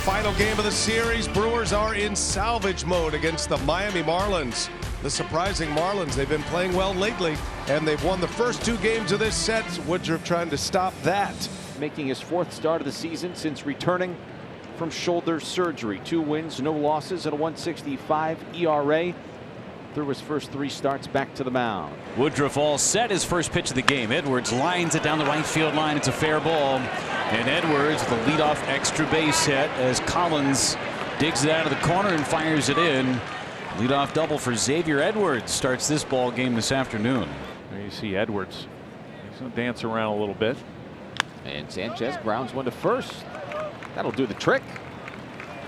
final game of the series. Brewers are in salvage mode against the Miami Marlins. The surprising Marlins, they've been playing well lately, and they've won the first 2 games of this set. Woodruff trying to stop that. Making his 4th start of the season since returning from shoulder surgery. 2 wins, no losses, and a 1.65 ERA. Through his first 3 starts back to the mound. Woodruff all set. His first pitch of the game. Edwards lines it down the right field line. It's a fair ball. And Edwards, the leadoff extra base hit as Collins digs it out of the corner and fires it in. Leadoff double for Xavier Edwards starts this ball game this afternoon. There you see Edwards. He's going to dance around a little bit. And Sanchez grounds one to first. That'll do the trick.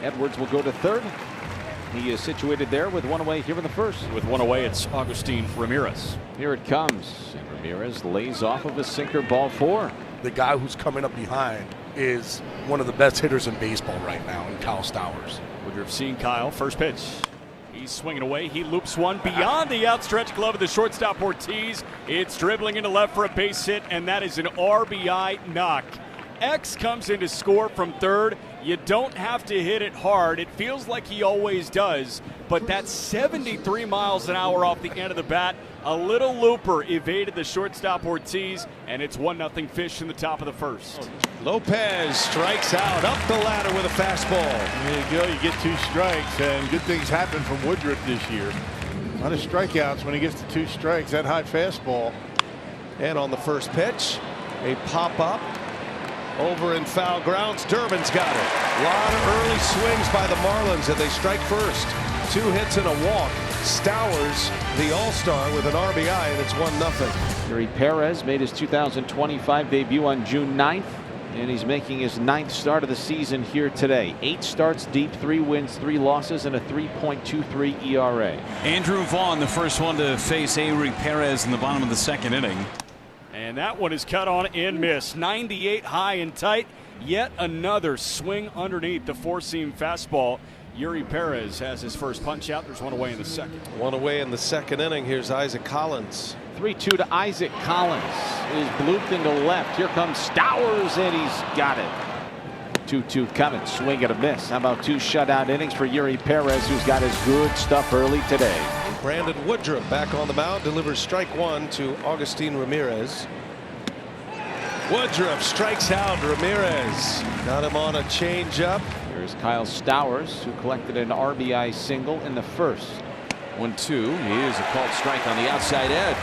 Edwards will go to third. He is situated there with 1 away here in the first. With 1 away, it's Agustin Ramirez. Here it comes. And Ramirez lays off of a sinker, ball 4. The guy who's coming up behind is one of the best hitters in baseball right now in Kyle Stowers. Woodruff seeing Kyle. First pitch. He's swinging away. He loops one beyond the outstretched glove of the shortstop Ortiz. It's dribbling into left for a base hit, and that is an RBI knock. X comes in to score from third. You don't have to hit it hard. It feels like he always does, but that's 73 miles an hour off the end of the bat. A little looper evaded the shortstop Ortiz, and it's 1-0 Fish in the top of the first. Lopez strikes out up the ladder with a fastball. There you go. You get 2 strikes, and good things happen from Woodruff this year. A lot of strikeouts when he gets to 2 strikes. That high fastball. And on the first pitch, a pop-up. Over in foul grounds, Durbin's got it. A lot of early swings by the Marlins, and they strike first. 2 hits and a walk. Stowers, the all-star, with an RBI, and it's 1-0. Yuri Perez made his 2025 debut on June 9th, and he's making his 9th start of the season here today. 8 starts deep, 3 wins, 3 losses, and a 3.23 ERA. Andrew Vaughn, the first one to face Yuri Perez in the bottom of the 2nd inning. And that one is cut on and missed. 98 high and tight. Yet another swing underneath the 4-seam fastball. Yuri Perez has his first punch out. There's 1 away in the 2nd. 1 away in the 2nd inning. Here's Isaac Collins. 3-2 to Isaac Collins. Is blooped into left. Here comes Stowers, and he's got it. 2-2 coming. Swing and a miss. How about 2 shutout innings for Yuri Perez, who's got his good stuff early today. Brandon Woodruff back on the mound, delivers strike 1 to Agustin Ramirez. Woodruff strikes out Ramirez. Got him on a changeup. Here's Kyle Stowers, who collected an RBI single in the first. 1-2. Here's a called strike on the outside edge.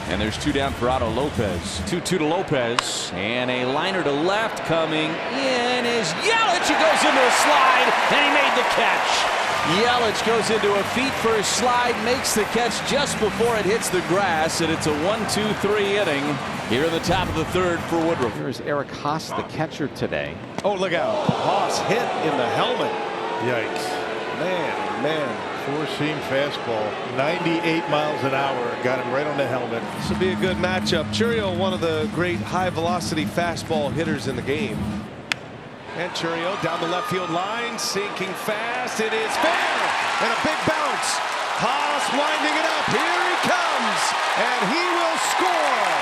And there's 2 down for Otto Lopez. 2-2 to Lopez. And a liner to left coming in is Yelich. He goes into a slide, and he made the catch. Yelich goes into a feet-first slide, makes the catch just before it hits the grass, and it's a 1-2-3 inning here in the top of the 3rd for Woodruff. Here's Eric Haas, the catcher today. Oh, look out. Haas hit in the helmet. Yikes. Man. 4-seam fastball. 98 miles an hour. Got him right on the helmet. This will be a good matchup. Churio, one of the great high-velocity fastball hitters in the game. And Churio down the left field line, sinking fast. It is fair, and a big bounce. Haas winding it up. Here he comes, and he will score.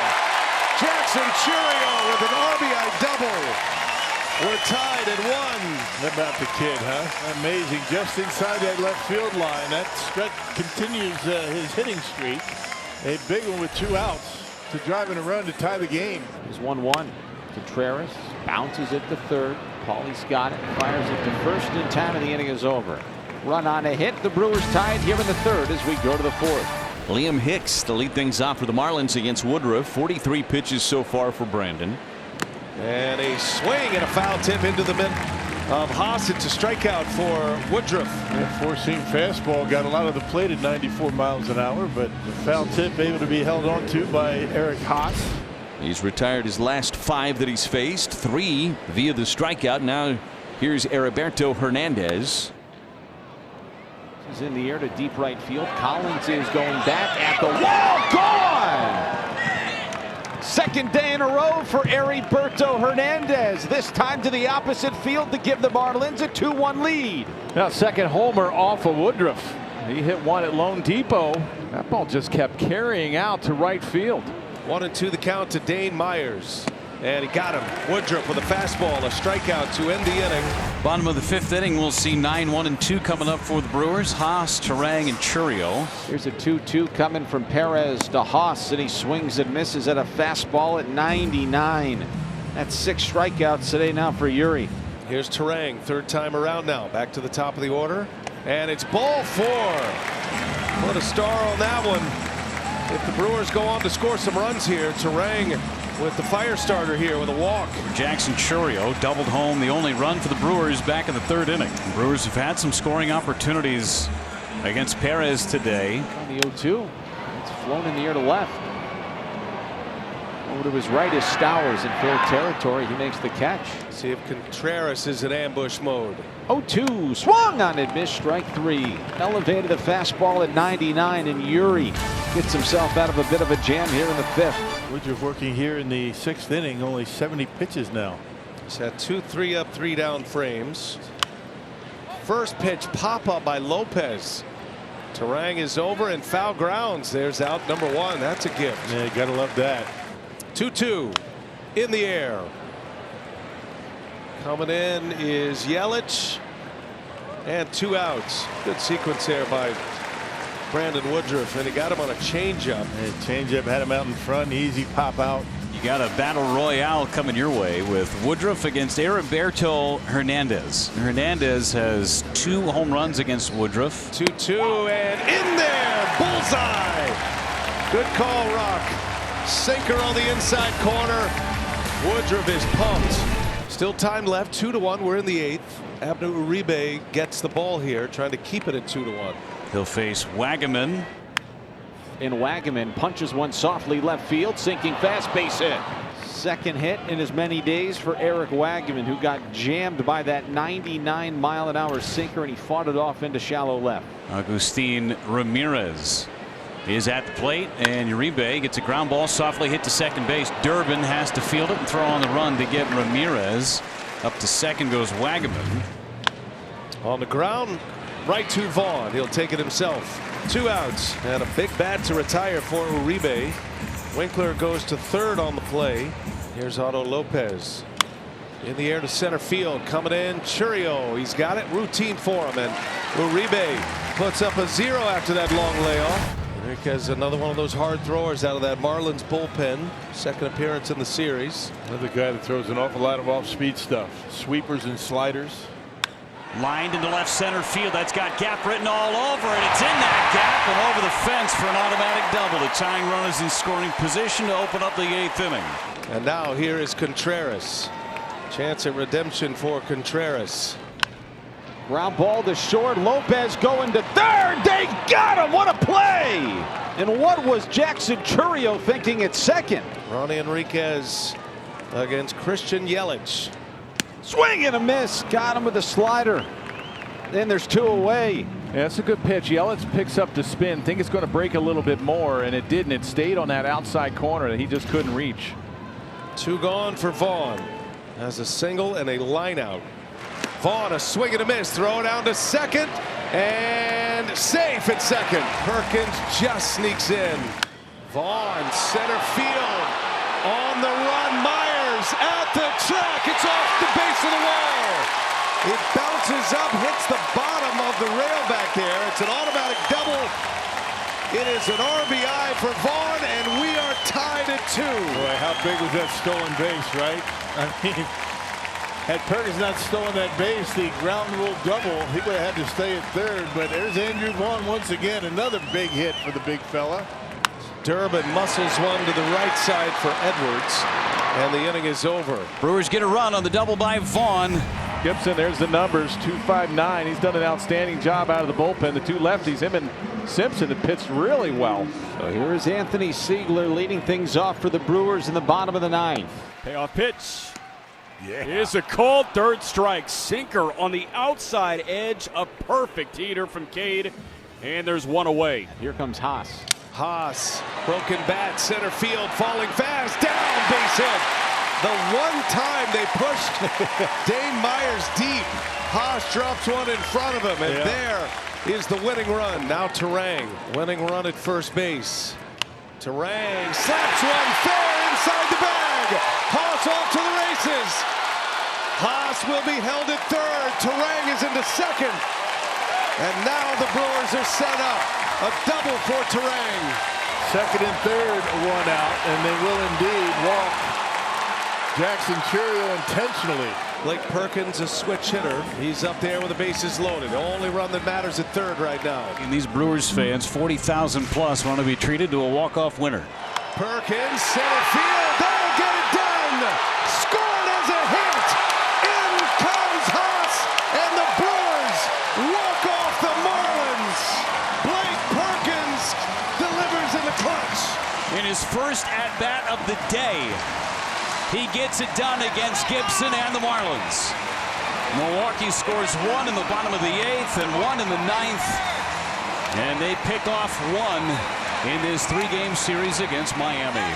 Jackson Churio with an RBI double. We're tied at 1. How about the kid, huh? Amazing. Just inside that left field line. That stretch continues his hitting streak. A big one with 2 outs to drive in a run to tie the game. Here's 1-1. Contreras bounces it to third. Paulie's got it, fires it to first in time, and the inning is over. Run on a hit. The Brewers tied here in the 3rd as we go to the 4th. Liam Hicks to lead things off for the Marlins against Woodruff. 43 pitches so far for Brandon. And a swing and a foul tip into the middle of Haas. It's a strikeout for Woodruff. That 4-seam fastball got a lot of the plate at 94 miles an hour, but the foul tip able to be held on to by Eric Haas. He's retired his last 5 that he's faced, 3 via the strikeout. Now here's Heriberto Hernandez. He's in the air to deep right field. Collins is going back at the wall. Gone! 2nd day in a row for Heriberto Hernandez. This time to the opposite field to give the Marlins a 2-1 lead. Now 2nd homer off of Woodruff. He hit one at Lone Depot. That ball just kept carrying out to right field. 1-2 the count to Dane Myers. And he got him. Woodruff with a fastball, a strikeout to end the inning. Bottom of the 5th inning, we'll see 9-1-2 coming up for the Brewers. Haas, Turang, and Churiel. Here's a 2-2 coming from Perez to Haas, and he swings and misses at a fastball at 99. That's 6 strikeouts today now for Uri. Here's Turang, 3rd time around now. Back to the top of the order. And it's ball 4. Put a star on that one. If the Brewers go on to score some runs here, Turang with the fire starter here with a walk. Jackson Churiel doubled home the only run for the Brewers back in the 3rd inning. The Brewers have had some scoring opportunities against Perez today. On the 0-2. It's flown in the air to left. Over to his right is Stowers in field territory. He makes the catch. See if Contreras is in ambush mode. 0-2 swung on it, missed, strike 3. Elevated the fastball at 99, and Uri gets himself out of a bit of a jam here in the 5th. Woodruff working here in the 6th inning, only 70 pitches now. He's had 2 3-up, 3-down frames. First pitch pop up by Lopez. Turang is over and foul grounds. There's out number 1. That's a gift. Yeah, gotta love that. 2-2 in the air. Coming in is Yelich, and 2 outs. Good sequence there by Brandon Woodruff, and he got him on a changeup. Changeup had him out in front, easy pop out. You got a battle royale coming your way with Woodruff against Heriberto Hernandez. Hernandez has 2 home runs against Woodruff. 2-2 and in there, bullseye. Good call, Rock. Sinker on the inside corner. Woodruff is pumped. Still time left, 2-1. We're in the 8th. Abner Uribe gets the ball here, trying to keep it at 2-1. He'll face Wagaman. And Wagaman punches one softly left field, sinking fast, base hit. 2nd hit in as many days for Eric Wagaman, who got jammed by that 99-mile-an-hour sinker, and he fought it off into shallow left. Agustin Ramirez is at the plate, and Uribe gets a ground ball softly hit to second base. Durbin has to field it and throw on the run to get Ramirez. Up to second goes Wagaman. On the ground, right to Vaughn. He'll take it himself. 2 outs and a big bat to retire for Uribe. Winkler goes to 3rd on the play. Here's Otto Lopez in the air to center field. Coming in, Churiel. He's got it. Routine for him, and Uribe puts up a 0 after that long layoff. Enriquez, another one of those hard throwers out of that Marlins bullpen. 2nd appearance in the series. Another guy that throws an awful lot of off-speed stuff. Sweepers and sliders. Lined into left center field. That's got gap written all over it. It's in that gap and over the fence for an automatic double. The tying run is in scoring position to open up the 8th inning. And now here is Contreras. Chance at redemption for Contreras. Ground ball to short. Lopez going to 3rd. They got him. What a play! And what was Jackson Churiel thinking at 2nd? Ronnie Enriquez against Christian Yelich. Swing and a miss. Got him with a slider. Then there's 2 away. Yeah, that's a good pitch. Yelich picks up the spin. Think it's going to break a little bit more, and it didn't. It stayed on that outside corner that he just couldn't reach. 2 gone for Vaughn. Has a single and a line out. Vaughn, a swing and a miss. Throw down to 2nd. And safe at 2nd. Perkins just sneaks in. Vaughn, center field. On the run, Myers at the track. It's off the base of the wall. It bounces up, hits the bottom of the rail back there. It's an automatic double. It is an RBI for Vaughn, and we are tied at 2. Boy, how big was that stolen base, right? I mean, had Perkins not stolen that base, the ground rule double, he would have had to stay at 3rd. But there's Andrew Vaughn once again, another big hit for the big fella. Durbin muscles one to the right side for Edwards, and the inning is over. Brewers get a run on the double by Vaughn. Gibson, there's the numbers, 2.59. He's done an outstanding job out of the bullpen. The 2 lefties, him and Simpson, have pitched really well. So here is Anthony Siegler leading things off for the Brewers in the bottom of the 9th. Payoff pitch. Yeah. Is a called 3rd strike. Sinker on the outside edge. A perfect heater from Cade. And there's 1 away. Here comes Haas. Haas, broken bat, center field, falling fast, down, base hit. The one time they pushed Dane Myers deep, Haas drops one in front of him, and there is the winning run. Now Turang, winning run at first base. Turang slaps one fair inside the bag. tag. Haas off to the races. Haas will be held at third. Turang is into second. And now the Brewers are set up. A double for Turang. Second and third, one out, and they will indeed walk Jackson Chourio intentionally. Blake Perkins, a switch hitter. He's up there with the bases loaded. The only run that matters at third right now. And these Brewers fans, 40,000 plus, want to be treated to a walk-off winner. Perkins, center field. That'll get it done. Scored as a hit. In comes Haas, and the Brewers walk off the Marlins. Blake Perkins delivers in the clutch. In his first at-bat of the day, he gets it done against Gibson and the Marlins. Milwaukee scores one in the bottom of the 8th and one in the 9th. And they pick off one in this 3-game series against Miami.